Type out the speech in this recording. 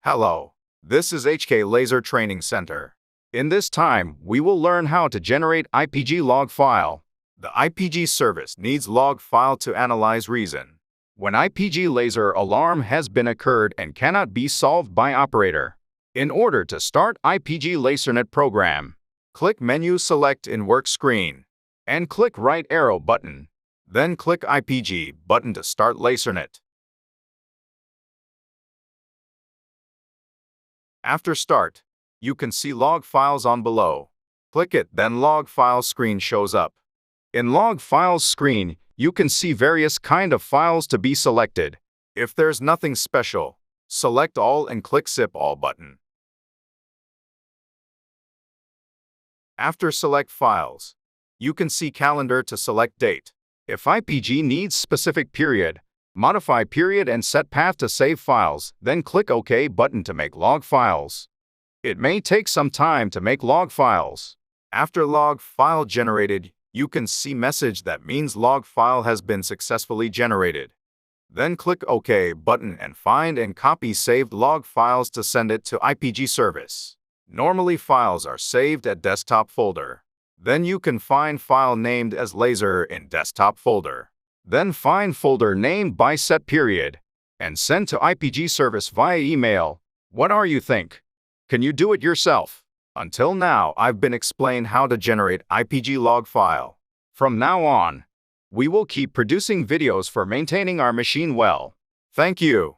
Hello, this is IPG Laser Training Center. In this time, we will learn how to generate IPG log file. The IPG service needs log file to analyze reason. When IPG Laser alarm has been occurred and cannot be solved by operator. In order to start IPG LaserNet program, click Menu Select in Work Screen and click right arrow button. Then click IPG button to start LaserNet. After start, you can see log files on below. Click it, then log file screen shows up. In log files screen, you can see various kind of files to be selected. If there's nothing special, select all and click Zip All button. After select files, you can see calendar to select date. If IPG needs specific period, modify period and set path to save files, then click OK button to make log files. It may take some time to make log files. After log file generated, you can see message that means log file has been successfully generated. Then click OK button and find and copy saved log files to send it to IPG service. Normally files are saved at desktop folder. Then you can find file named as laser in desktop folder. Then find folder named by set period and send to IPG service via email. What are you think? Can you do it yourself? Until now, I've been explained how to generate IPG log file. From now on, we will keep producing videos for maintaining our machine well. Thank you.